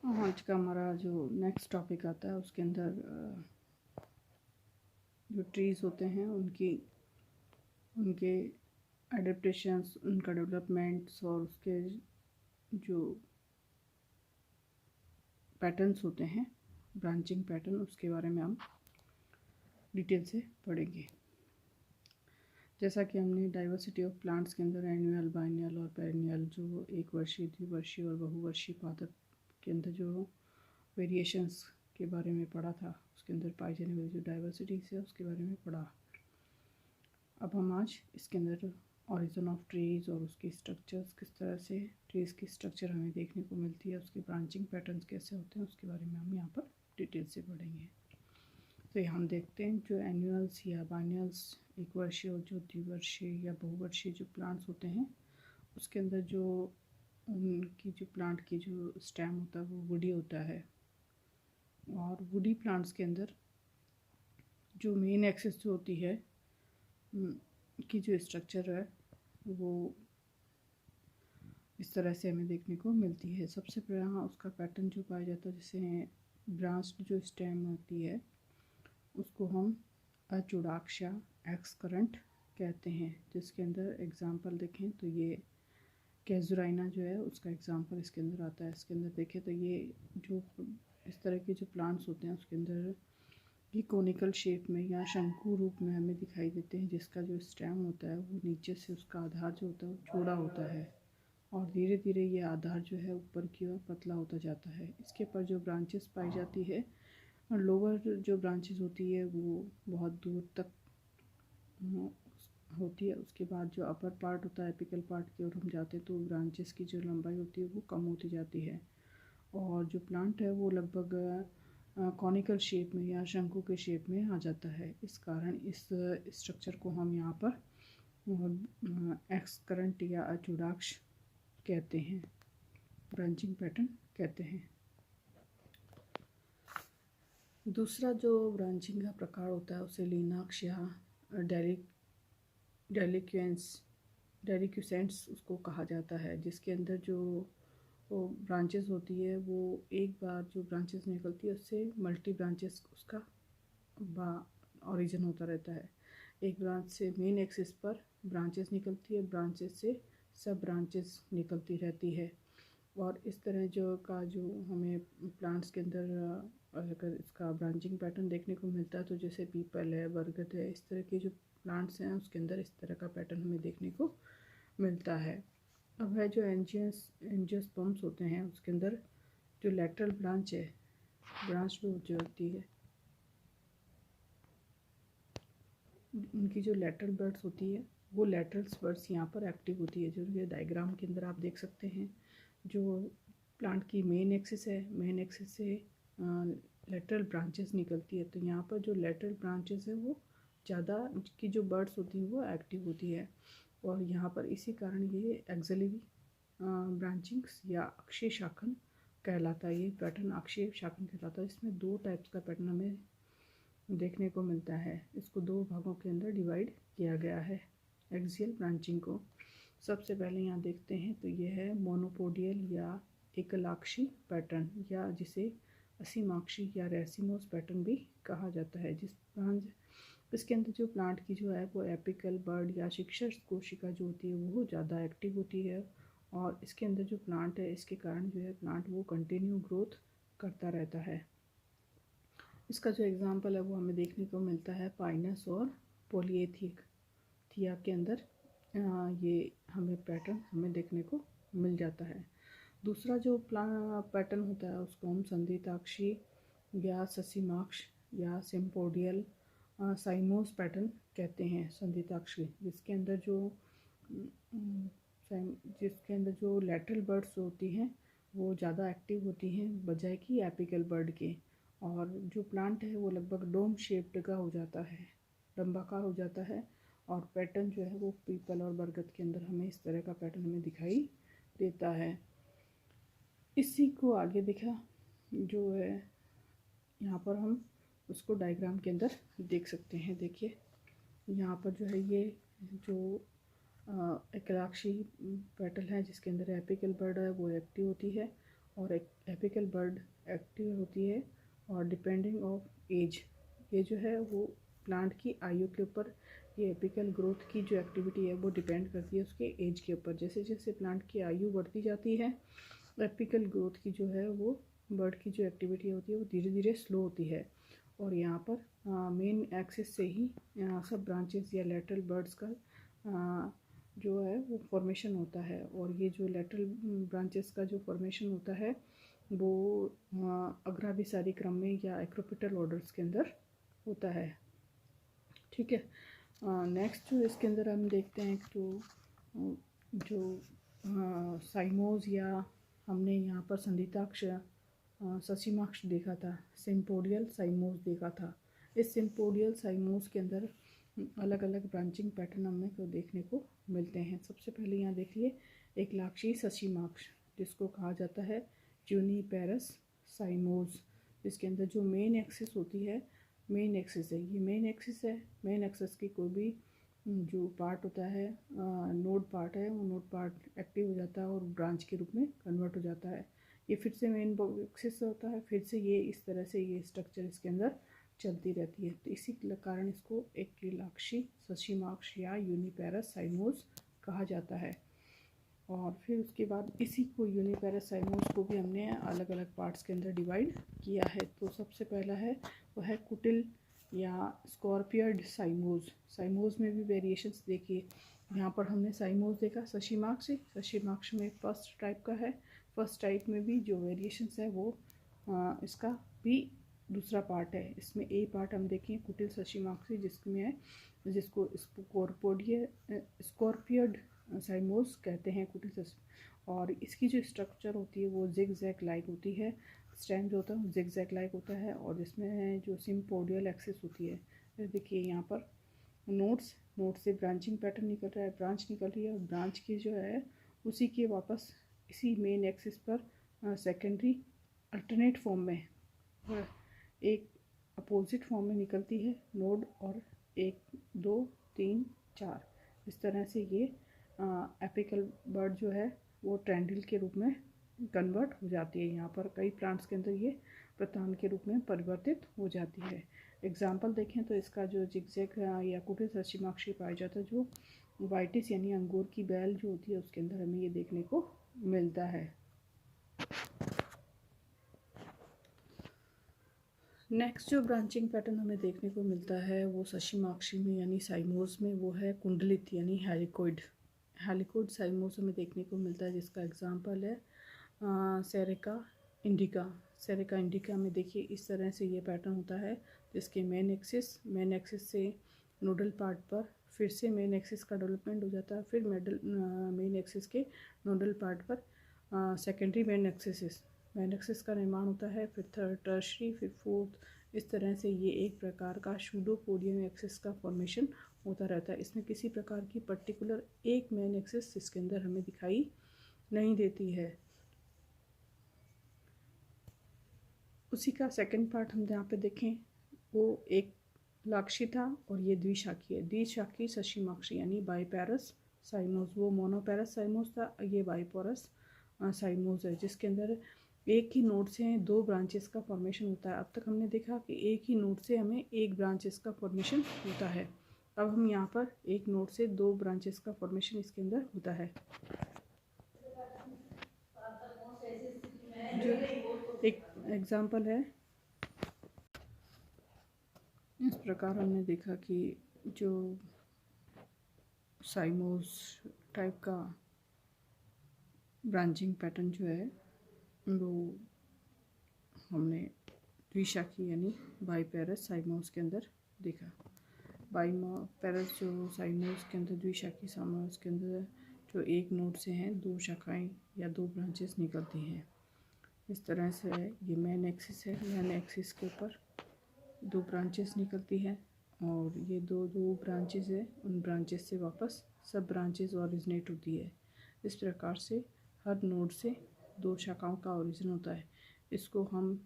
आज का हमारा जो नेक्स्ट टॉपिक आता है उसके अंदर जो ट्रीज़ होते हैं उनके एडेप्टेशंस, उनका डेवलपमेंट्स और उसके जो पैटर्न्स होते हैं, ब्रांचिंग पैटर्न, उसके बारे में हम डिटेल से पढ़ेंगे। जैसा कि हमने डाइवर्सिटी ऑफ प्लांट्स के अंदर एनुअल, बाइनियल और पेरेनियल, जो एक वर्षीय, द्विवर्षीय और बहुवर्षीय पादप के अंदर जो वेरिएशंस के बारे में पढ़ा था, उसके अंदर पाई जाने वाली जो डाइवर्सिटीज़ है उसके बारे में पढ़ा। अब हम आज इसके अंदर ऑरिजिन ऑफ ट्रीज़ और उसकी स्ट्रक्चर्स, किस तरह से ट्रीज़ की स्ट्रक्चर हमें देखने को मिलती है, उसके ब्रांचिंग पैटर्न्स कैसे होते हैं, उसके बारे में हम यहाँ पर डिटेल से पढ़ेंगे। तो यहाँ हम देखते हैं जो एनुअल्स या बाइनियल्स, एक वर्षीय और जो द्विवर्षीय या बहुवर्षीय जो प्लांट्स होते हैं, उसके अंदर जो उनकी जो प्लांट की जो स्टेम होता है वो वुडी होता है। और वुडी प्लांट्स के अंदर जो मेन एक्सिस जो होती है की जो स्ट्रक्चर है वो इस तरह से हमें देखने को मिलती है। सबसे पहला उसका पैटर्न जो पाया जाता है, जैसे ब्रांच्ड जो स्टेम होती है उसको हम अचूड़ाक्षा एक्सकरेंट कहते हैं। जिसके अंदर एग्जांपल देखें तो ये कैजुराइना जो है उसका एग्जांपल इसके अंदर आता है। इसके अंदर देखें तो ये जो इस तरह के जो प्लांट्स होते हैं उसके अंदर ये कोनिकल शेप में या शंकु रूप में हमें दिखाई देते हैं, जिसका जो स्टेम होता है वो नीचे से उसका आधार जो होता है वो चौड़ा होता है और धीरे धीरे ये आधार जो है ऊपर की ओर पतला होता जाता है। इसके ऊपर जो ब्रांचेस पाई जाती है, लोअर जो ब्रांचेस होती है वो बहुत दूर तक होती है। उसके बाद जो अपर पार्ट होता है, एपिकल पार्ट की ओर हम जाते हैं तो ब्रांचेस की जो लंबाई होती है वो कम होती जाती है और जो प्लांट है वो लगभग कॉनिकल शेप में या शंकु के शेप में आ जाता है। इस कारण इस स्ट्रक्चर को हम यहाँ पर एक्सकरेंट या अचूड़ाक्ष कहते हैं, ब्रांचिंग पैटर्न कहते हैं। दूसरा जो ब्रांचिंग का प्रकार होता है उसे लीनाक्ष या डेलिक्यूसेंट्स उसको कहा जाता है, जिसके अंदर जो ब्रांचेस होती है वो एक बार जो ब्रांचेस निकलती है उससे मल्टी ब्रांचेस उसका ओरिजिन होता रहता है। एक ब्रांच से मेन एक्सिस पर ब्रांचेस निकलती है, ब्रांचेस से सब ब्रांचेस निकलती रहती है और इस तरह जो हमें प्लांट्स के अंदर अगर इसका ब्रांचिंग पैटर्न देखने को मिलता है तो जैसे पीपल है, बरगद है, इस तरह के जो प्लांट्स हैं उसके अंदर इस तरह का पैटर्न हमें देखने को मिलता है। अब है जो एंजियोस्पर्म्स होते हैं उसके अंदर जो लैटरल ब्रांच जो होती है, उनकी जो लैटरल बर्ड्स होती है वो लैटरल बर्ड्स यहाँ पर एक्टिव होती है। जो ये डायग्राम के अंदर आप देख सकते हैं, जो प्लांट की मेन एक्सिस है, मेन एक्सिस से लैटरल ब्रांचेस निकलती है, तो यहाँ पर जो लैटरल ब्रांचेस है वो ज़्यादा की जो बर्ड्स होती हैं वो एक्टिव होती है और यहाँ पर इसी कारण ये एक्सिलरी ब्रांचिंग्स या अक्षीय शाखन कहलाता है। ये पैटर्न अक्षीय शाखन कहलाता है। इसमें दो टाइप्स का पैटर्न हमें देखने को मिलता है। इसको दो भागों के अंदर डिवाइड किया गया है एक्सियल ब्रांचिंग को। सबसे पहले यहाँ देखते हैं तो ये है मोनोपोडियल या एकलाक्षी पैटर्न, या जिसे असीमाक्षी या रेसिमोस पैटर्न भी कहा जाता है। इसके अंदर जो प्लांट की जो है वो एपिकल बर्ड या शिक्षक कोशिका जो होती है वो ज़्यादा एक्टिव होती है और इसके अंदर जो प्लांट है इसके कारण जो है प्लांट वो कंटिन्यू ग्रोथ करता रहता है। इसका जो एग्जांपल है वो हमें देखने को मिलता है पाइनस और पोलिएथिया के अंदर ये हमें पैटर्न हमें देखने को मिल जाता है। दूसरा जो पैटर्न होता है उसको हम संधिताक्षी या ससीमाक्ष या सिम्पोडियल साइमोस पैटर्न कहते हैं। संधिताक्षी जिसके अंदर जो लैटरल बर्ड्स होती हैं वो ज़्यादा एक्टिव होती हैं बजाय कि एपिकल बर्ड के, और जो प्लांट है वो लगभग डोम शेप्ड का हो जाता है, डंबाकार हो जाता है और पैटर्न जो है वो पीपल और बरगद के अंदर हमें इस तरह का पैटर्न हमें दिखाई देता है। इसी को आगे दिखा जो है यहाँ पर हम उसको डायग्राम के अंदर देख सकते हैं। देखिए यहाँ पर जो है ये जो एकलाक्षी पैटर्न है जिसके अंदर एपिकल बर्ड है वो एक्टिव होती है और एक एपिकल बर्ड एक्टिव होती है और डिपेंडिंग ऑफ एज, ये जो है वो प्लांट की आयु के ऊपर, ये एपिकल ग्रोथ की जो एक्टिविटी है वो डिपेंड करती है उसके एज के ऊपर। जैसे जैसे प्लांट की आयु बढ़ती जाती है, एपिकल ग्रोथ की जो है वो बर्ड की जो एक्टिविटी होती है वो धीरे धीरे स्लो होती है। और यहाँ पर मेन एक्सिस से ही सब ब्रांचेस या लेटरल बर्ड्स का जो है वो फॉर्मेशन होता है। और ये जो लेटरल ब्रांचेस का जो फॉर्मेशन होता है वो अग्राभिसारी क्रम में या एक्रोपिटल ऑर्डर्स के अंदर होता है। ठीक है, नेक्स्ट जो इसके अंदर हम देखते हैं जो साइमोज या हमने यहाँ पर संधिताक्ष ससीमाक्ष देखा था, सिम्पोडियल साइमोज देखा था। इस सिम्पोडियल साइमोज के अंदर अलग अलग ब्रांचिंग पैटर्न हमें को देखने को मिलते हैं। सबसे पहले यहाँ देखिए एक लाक्षी ससीमाक्ष जिसको कहा जाता है यूनिपेरस साइमोज, जिसके अंदर जो मेन एक्सिस होती है, मेन एक्सिस है, ये मेन एक्सिस है। मेन एक्सिस की कोई भी जो पार्ट होता है, नोड पार्ट है, वो नोड पार्ट एक्टिव हो जाता है और ब्रांच के रूप में कन्वर्ट हो जाता है। ये फिर से मेन एक्सिस होता है, फिर से ये इस तरह से ये स्ट्रक्चर इसके अंदर चलती रहती है। तो इसी कारण इसको एक त्रिलाक्षी ससीमाक्ष या यूनिपेरस साइमोज कहा जाता है। और फिर उसके बाद इसी को यूनिपेरस साइमोज को भी हमने अलग अलग पार्ट्स के अंदर डिवाइड किया है। तो सबसे पहला है वो है कुटिल या स्कॉर्पियड साइमोज। साइमोज में भी वेरिएशंस देखिए, यहाँ पर हमने साइमोज देखा ससीमाक्ष से, ससीमाक्ष में फर्स्ट टाइप का है। फर्स्ट टाइप में भी जो वेरिएशंस है वो इसका भी दूसरा पार्ट है। इसमें ए पार्ट हम देखें कुटिल ससीमाक्ष जिसमें है, जिसको स्कॉर्पियड साइमोज कहते हैं कुटिल। और इसकी जो स्ट्रक्चर होती है वो जिग जैग लाइक होती है, स्टेम जो होता है वो जिग जैग लाइक होता है। और इसमें जो सिम्पोडियल एक्सिस होती है, देखिए यहाँ पर नोड्स से ब्रांचिंग पैटर्न निकल रहा है, ब्रांच निकल रही है और ब्रांच की जो है उसी के वापस इसी मेन एक्सिस पर सेकेंडरी अल्टरनेट फॉर्म में एक अपोजिट फॉर्म में निकलती है नोड, और 1 2 3 4 इस तरह से ये एपिकल बर्ड जो है वो ट्रेंडिल के रूप में कन्वर्ट हो जाती है। यहाँ पर कई प्लांट्स के अंदर ये प्रतान के रूप में परिवर्तित हो जाती है। एग्जाम्पल देखें तो इसका जो जिगजैग या कुटिल ससीमाक्ष पाया जाता है, जो वाइटिस यानी अंगूर की बेल जो होती है उसके अंदर हमें ये देखने को मिलता है। नेक्स्ट जो ब्रांचिंग पैटर्न हमें देखने को मिलता है वो ससीमाक्षी में यानी साइमोज में वो है कुंडलित यानी हेलिकोइड। हेलिकोइड साइमोज हमें देखने को मिलता है, जिसका एग्जांपल है सेरेका इंडिका। सेरेका इंडिका में देखिए इस तरह से ये पैटर्न होता है, जिसके मेन एक्सिस से नोडल पार्ट पर फिर से मेन एक्सिस का डेवलपमेंट हो जाता है, फिर मेन एक्सिस के नोडल पार्ट पर सेकेंडरी मेन एक्सिस का निर्माण होता है, फिर थर्ड टर्शरी, फिर फोर्थ। इस तरह से ये एक प्रकार का सूडोपोडियम एक्सिस का फॉर्मेशन होता रहता है। इसमें किसी प्रकार की पर्टिकुलर एक मेन एक्सिस इसके अंदर हमें दिखाई नहीं देती है। उसी का सेकंड पार्ट हम यहाँ पे देखें, वो एक लाक्षी था और ये द्विशाखी है। द्विशाखी ससीमाक्षी यानी बाइपेरस साइमोज, वो मोनोपेरस साइमोज था, ये बाइपोरस साइमोज है, जिसके अंदर एक ही नोड से 2 ब्रांचेस का फॉर्मेशन होता है। अब तक हमने देखा कि एक ही नोड से हमें 1 ब्रांचेस का फॉर्मेशन होता है। अब हम यहाँ पर एक नोड से 2 ब्रांचेस का फॉर्मेशन इसके अंदर होता है। जो एक एग्जांपल है, इस प्रकार हमने देखा कि जो साइमोज टाइप का ब्रांचिंग पैटर्न जो है वो हमने द्विशाखी यानी बाइपेरस साइमोज के अंदर देखा। बाइपेरस जो साइमोज के अंदर द्विशाखी साइमोज के अंदर जो एक नोड से हैं 2 शाखाएं या 2 ब्रांचेस निकलती हैं। इस तरह से ये मेन एक्सिस है, मेन एक्सिस के ऊपर 2 ब्रांचेस निकलती हैं और ये दो ब्रांचेस है, उन ब्रांचेस से वापस सब ब्रांचेस ओरिजिनेट होती है। इस प्रकार से हर नोड से 2 शाखाओं का ओरिजिन होता है। इसको हम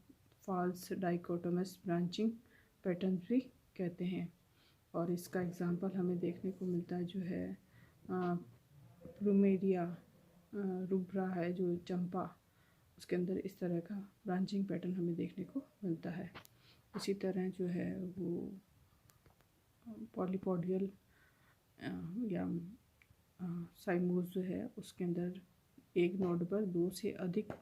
फॉल्स डाइकोटोमस ब्रांचिंग पैटर्न भी कहते हैं। और इसका एग्जांपल हमें देखने को मिलता है जो है प्लूमेरिया रुब्रा है, जो चंपा उसके अंदर इस तरह का ब्रांचिंग पैटर्न हमें देखने को मिलता है। इसी तरह जो है वो पॉलीपोडियल या साइमोस जो है उसके अंदर एक नोड पर 2 से अधिक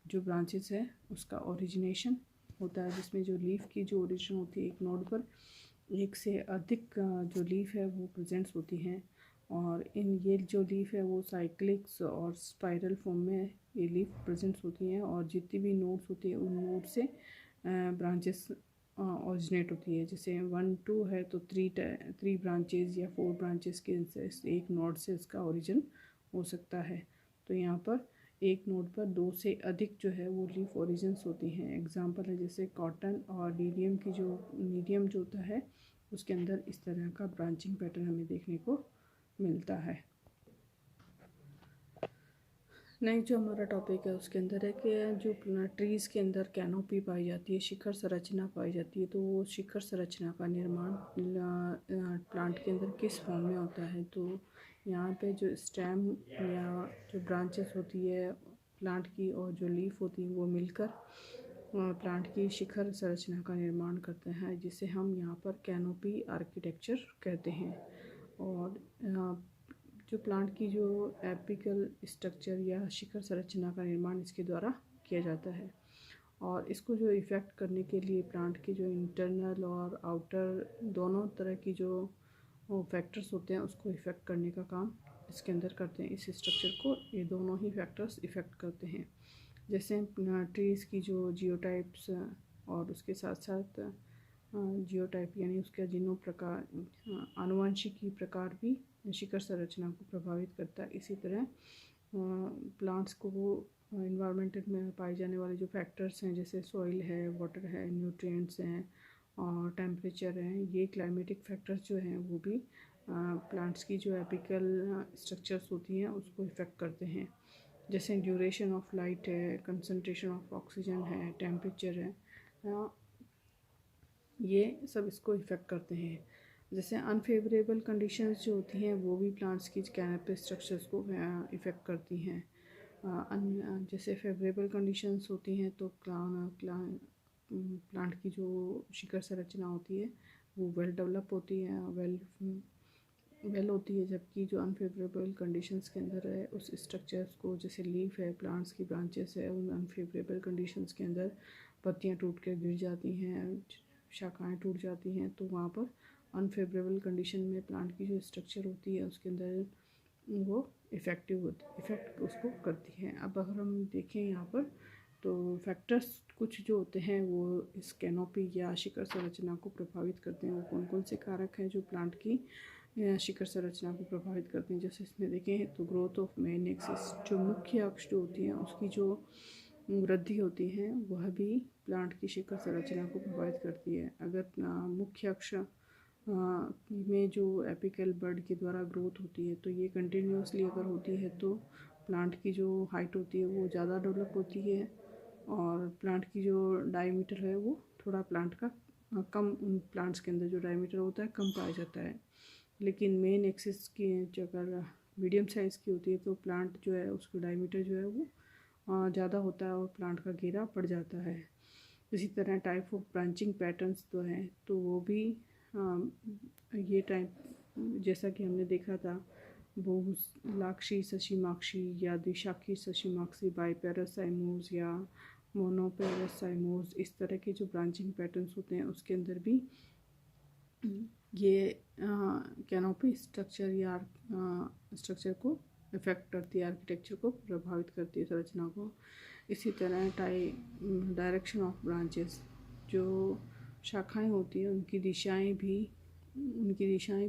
जो ब्रांचेस है उसका ओरिजिनेशन होता है, जिसमें जो लीफ की जो ओरिजिन होती है एक नोड पर 1 से अधिक जो लीफ है वो प्रेजेंट्स होती हैं। और ये जो लीफ है वो साइक्लिक्स और स्पाइरल फॉर्म में ये लीफ प्रेजेंट्स होती हैं, और जितनी भी नोड्स होती है उन नोड से ब्रांचेस ओरिजिनेट होती है। जैसे 1 2 है तो 3 ब्रांचेस या 4 ब्रांचेस के एक नोड से इसका ओरिजिन हो सकता है। तो यहाँ पर एक नोड पर 2 से अधिक जो है वो लीफ ओरिजिन्स होती हैं। एग्जांपल है जैसे कॉटन और नीडियम जो होता है उसके अंदर इस तरह का ब्रांचिंग पैटर्न हमें देखने को मिलता है। नेक्स्ट जो हमारा टॉपिक है उसके अंदर है कि जो ट्रीज़ के अंदर कैनोपी पाई जाती है, शिखर संरचना पाई जाती है, तो वो शिखर संरचना का निर्माण प्लांट के अंदर किस फॉर्म में होता है। तो यहाँ पे जो स्टेम या जो ब्रांचेस होती है प्लांट की और जो लीफ होती है वो मिलकर प्लांट की शिखर संरचना का निर्माण करते हैं, जिसे हम यहाँ पर कैनोपी आर्किटेक्चर कहते हैं। और जो प्लांट की जो एपिकल स्ट्रक्चर या शिखर संरचना का निर्माण इसके द्वारा किया जाता है, और इसको जो इफ़ेक्ट करने के लिए प्लांट की जो इंटरनल और आउटर दोनों तरह की जो फैक्टर्स होते हैं उसको इफ़ेक्ट करने का काम इसके अंदर करते हैं। इस स्ट्रक्चर को ये दोनों ही फैक्टर्स इफ़ेक्ट करते हैं। जैसे ट्रीज़ की जो जियोटाइप्स और उसके साथ साथ जियोटाइप यानी उसका जीनोम प्रकार आनुवंशिकी प्रकार भी शिखर संरचना को प्रभावित करता है। इसी तरह प्लांट्स को वो इन्वायरमेंट में पाए जाने वाले जो फैक्टर्स हैं जैसे सॉइल है, वाटर है, न्यूट्रिएंट्स हैं और टेम्परेचर है, ये क्लाइमेटिक फैक्टर्स जो हैं वो भी प्लांट्स की जो एपिकल स्ट्रक्चर्स होती हैं उसको इफ़ेक्ट करते हैं। जैसे ड्यूरेशन ऑफ लाइट है, कंसंट्रेशन ऑफ ऑक्सीजन है, टेम्परेचर है, ये सब इसको इफ़ेक्ट करते हैं। जैसे अनफेवरेबल कंडीशंस जो होती हैं वो भी प्लांट्स की कैनोपी स्ट्रक्चर्स को इफ़ेक्ट करती हैं। जैसे फेवरेबल कंडीशंस होती हैं तो प्लांट की जो शिखर संरचना होती है वो वेल डेवलप होती है, वेल होती है, जबकि जो अनफेवरेबल कंडीशंस के अंदर है उस स्ट्रक्चर्स को, जैसे लीफ है, प्लांट्स की ब्रांचेस है, उन अनफेवरेबल कंडीशंस के अंदर पत्तियां टूट कर गिर जाती हैं, शाखाएं टूट जाती हैं, तो वहाँ पर अनफेवरेबल कंडीशन में प्लांट की जो स्ट्रक्चर होती है उसके अंदर वो इफ़ेक्ट उसको करती है। अब अगर हम देखें यहाँ पर तो फैक्टर्स कुछ जो होते हैं वो इस कैनोपी या शिखर संरचना को प्रभावित करते हैं। वो कौन कौन से कारक हैं जो प्लांट की शिखर संरचना को प्रभावित करते हैं। जैसे इसमें देखें तो ग्रोथ ऑफ मेन एक्सिस, जो मुख्य अक्ष जो होती हैं उसकी जो वृद्धि होती है वह भी प्लांट की शिखर संरचना को प्रभावित करती है। अगर मुख्य अक्ष में जो एपिकल बड के द्वारा ग्रोथ होती है तो ये कंटिन्यूसली अगर होती है तो प्लांट की जो हाइट होती है वो ज़्यादा डेवलप होती है, और प्लांट की जो डायमीटर है वो थोड़ा प्लांट का कम, प्लांट्स के अंदर जो डायमीटर होता है कम पाया जाता है। लेकिन मेन एक्सिस की जो अगर मीडियम साइज़ की होती है तो प्लांट जो है उसका डायमीटर जो है वो ज़्यादा होता है और प्लांट का घेरा बढ़ जाता है। इसी तरह टाइप ऑफ ब्रांचिंग पैटर्न्स तो हैं तो वो भी ये टाइप जैसा कि हमने देखा था बहुलाक्षी सशीमाक्षी या द्विशाखी सशीमाक्षी, बाइपेरस साइमोस या मोनोपेरस साइमोस, इस तरह के जो ब्रांचिंग पैटर्न्स होते हैं उसके अंदर भी ये कैनोपी स्ट्रक्चर या स्ट्रक्चर को इफ़ेक्ट करती है, आर्किटेक्चर को प्रभावित करती है, संरचना को। इसी तरह डायरेक्शन ऑफ ब्रांचेस, जो शाखाएं होती हैं उनकी दिशाएं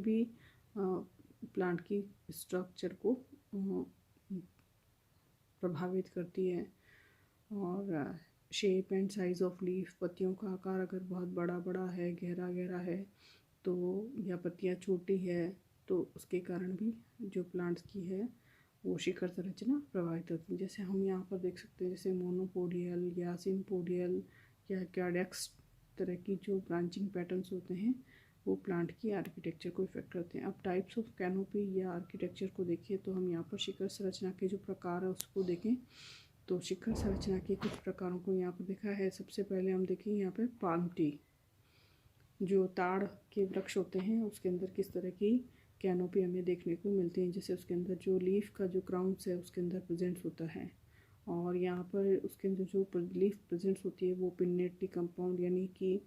भी प्लांट की स्ट्रक्चर को प्रभावित करती है। और shape and size of leaf, पत्तियों का आकार अगर बहुत बड़ा है, गहरा है तो, या पत्तियां छोटी है तो उसके कारण भी जो प्लांट्स की है वो शिखर संरचना प्रभावित होती है। जैसे हम यहाँ पर देख सकते हैं जैसे मोनोपोडियल या सिम्पोडियल या कैडेक्स तरह की जो ब्रांचिंग पैटर्न्स होते हैं वो प्लांट की आर्किटेक्चर को इफ़ेक्ट करते हैं। अब टाइप्स ऑफ कैनोपी या आर्किटेक्चर को देखिए तो हम यहाँ पर शिखर संरचना के जो प्रकार है उसको देखें तो शिखर संरचना के कुछ प्रकारों को यहाँ पर देखा है। सबसे पहले हम देखेंगे यहाँ पे पाल्म ट्री, जो ताड़ के वृक्ष होते हैं उसके अंदर किस तरह की कैनोपी हमें देखने को मिलती है। जैसे उसके अंदर जो लीफ का जो क्राउन्स है उसके अंदर प्रेजेंट होता है, और यहाँ पर उसके अंदर जो लीफ प्रेजेंट होती है वो पिन्नेटली कंपाउंड यानी कि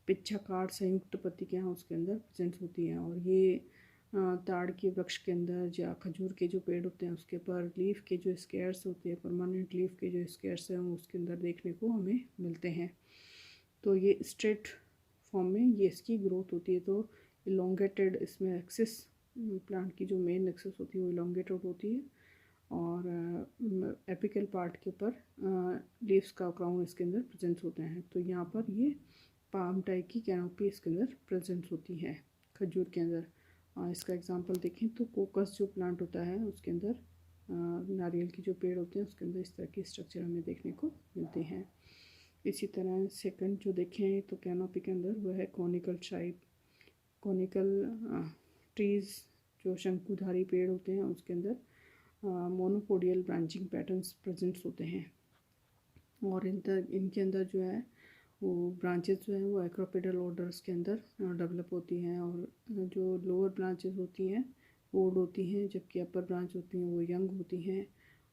पिच्छाकार संयुक्त पत्तियाँ उसके अंदर प्रेजेंट होती हैं। और ये ताड़ के वृक्ष के अंदर या खजूर के जो पेड़ होते हैं उसके पर लीफ के जो स्केयर्स होते हैं, परमानेंट लीफ के जो स्केयर्स हैं उसके अंदर देखने को हमें मिलते हैं। तो ये स्ट्रेट फॉर्म में ये इसकी ग्रोथ होती है। तो इलोंगेटेड इसमें एक्सिस, प्लांट की जो मेन एक्सिस होती है वो इलोंगेटेड होती है, और एपिकल पार्ट के ऊपर लीव्स का क्राउन इसके अंदर प्रेजेंट होते हैं। तो यहाँ पर ये पाम टाइप की कैनोपी इसके अंदर प्रेजेंट होती है खजूर के अंदर। इसका एग्जांपल देखें तो कोकस जो प्लांट होता है उसके अंदर नारियल के जो पेड़ होते हैं उसके अंदर इस तरह की स्ट्रक्चर हमें देखने को मिलते हैं। इसी तरह सेकंड जो देखें तो कैनोपी के अंदर वह है कॉनिकल टाइप, कॉनिकल ट्रीज़ जो शंकुधारी पेड़ होते हैं उसके अंदर मोनोपोडियल ब्रांचिंग पैटर्न्स प्रेजेंट होते हैं, और इनके अंदर जो है वो ब्रांचेस जो हैं वो एक्रोपेडल ऑर्डर्स के अंदर डेवलप होती हैं, और जो लोअर ब्रांचेस होती हैं ओल्ड होती हैं, जबकि अपर ब्रांच होती हैं वो यंग होती हैं।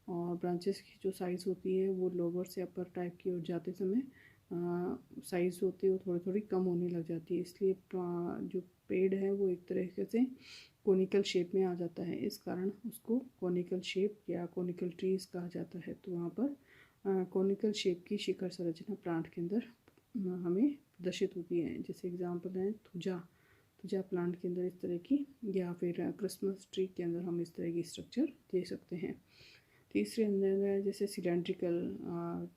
और ब्रांचेस की जो साइज़ होती है वो लोअर से अपर टाइप की ओर जाते समय साइज़ होती है वो थोड़ी थोड़ी कम होने लग जाती है, इसलिए जो पेड़ है वो एक तरीके से कोनिकल शेप में आ जाता है, इस कारण उसको कोनिकल शेप या कोनिकल ट्रीज़ कहा जाता है। तो वहाँ पर कोनिकल शेप की शिखर संरचना प्लांट के अंदर हमें प्रदर्शित होती है। जैसे एग्जांपल है तुजा प्लांट के अंदर इस तरह की, या फिर क्रिसमस ट्री के अंदर हम इस तरह की स्ट्रक्चर दे सकते हैं। तीसरे अंदर है जैसे सिलेंड्रिकल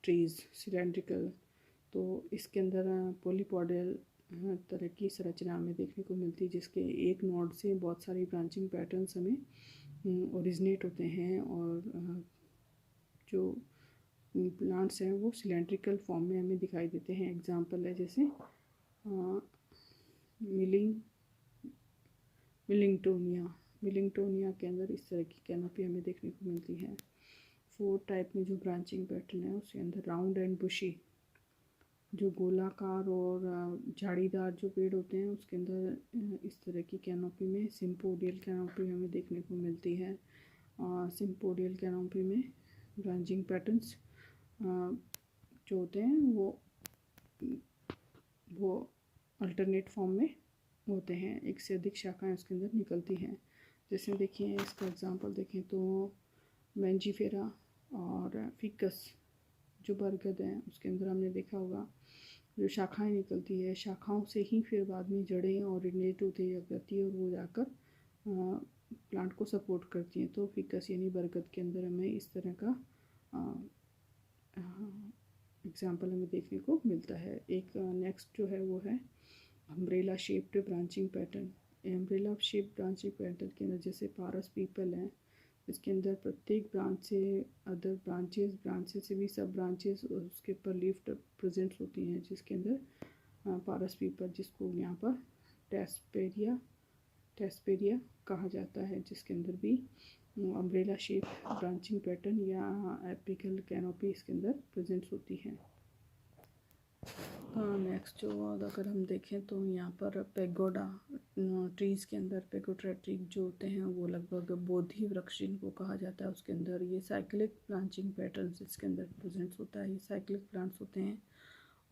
ट्रीज़, सिलेंड्रिकल, तो इसके अंदर पॉलीपॉडियल तरह की संरचना हमें देखने को मिलती है, जिसके एक नोड से बहुत सारी ब्रांचिंग पैटर्न्स हमें ओरिजिनेट होते हैं, और जो प्लांट्स हैं वो सिलेंड्रिकल फॉर्म में हमें दिखाई देते हैं। एग्जांपल है जैसे मिलिंगटोनिया के अंदर इस तरह की कैनोपी हमें देखने को मिलती है। 4 टाइप में जो ब्रांचिंग पैटर्न है उसके अंदर राउंड एंड बुशी, जो गोलाकार और झाड़ीदार जो पेड़ होते हैं उसके अंदर इस तरह की कैनोपी में सिम्पोडियल कैनोपी हमें देखने को मिलती है। सिम्पोडियल कैनोपी में ब्रांचिंग पैटर्न्स जो होते हैं वो अल्टरनेट फॉर्म में होते हैं, एक से अधिक शाखाएं उसके अंदर निकलती हैं। जैसे देखिए इसका एग्जांपल देखें तो मैंजीफेरा और फिकस जो बरगद है उसके अंदर हमने देखा होगा जो शाखाएं निकलती है, शाखाओं से ही फिर बाद में जड़ें ओरिजिनेट होती जाती है और वो जाकर प्लांट को सपोर्ट करती हैं। तो फिकस यानी बरगद के अंदर हमें इस तरह का एग्जाम्पल हमें देखने को मिलता है। एक नेक्स्ट जो है वो है umbrella shaped branching pattern. Umbrella shape branching pattern के अंदर जैसे पारस पीपल है, इसके अंदर प्रत्येक ब्रांच से अदर ब्रांचेस से भी सब ब्रांचेस उसके ऊपर लीफ प्रेजेंट होती हैं, जिसके अंदर पारस पीपल जिसको यहाँ पर टेस्पेरिया कहा जाता है, जिसके अंदर भी अम्ब्रेला शेप ब्रांचिंग पैटर्न या एपिकल कैनोपी इसके अंदर प्रेजेंट होती है। नेक्स्ट जो अगर हम देखें तो यहाँ पर पेगोडा ट्रीज़ के अंदर पेगोडा ट्री जो होते हैं वो लगभग बोधि वृक्ष जिनको कहा जाता है उसके अंदर ये साइक्लिक ब्रांचिंग पैटर्न्स इसके अंदर प्रेजेंट होता है, ये साइक्लिक प्लांट्स होते हैं।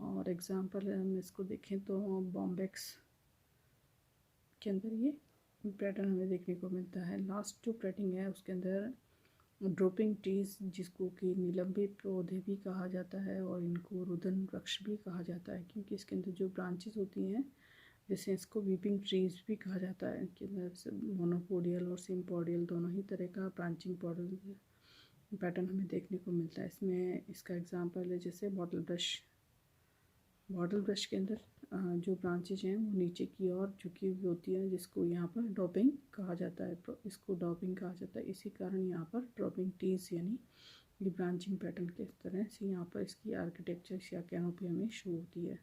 और एग्जांपल हम इसको देखें तो बॉम्बेक्स के अंदर ये पैटर्न हमें देखने को मिलता है। लास्ट जो पैटर्न है उसके अंदर ड्रॉपिंग ट्रीज़ जिसको कि निलंबित पौधे भी कहा जाता है और इनको रुदन वृक्ष भी कहा जाता है, क्योंकि इसके अंदर जो ब्रांचेस होती हैं जैसे इसको वीपिंग ट्रीज़ भी कहा जाता है। इनके अंदर मोनोपोडियल और सिम्पोडियल दोनों ही तरह का ब्रांचिंग पैटर्न हमें देखने को मिलता है। इसमें इसका एग्जांपल है जैसे बॉटल ब्रश के अंदर जो ब्रांचेज हैं वो नीचे की ओर झुकी हुई होती है, जिसको यहाँ पर ड्रॉपिंग कहा जाता है, इसको ड्रॉपिंग कहा जाता है। इसी कारण यहाँ पर ड्रॉपिंग ट्रीज यानी ये ब्रांचिंग पैटर्न के तरह से यहाँ पर इसकी आर्किटेक्चर या कैनोपी हमें शो होती है।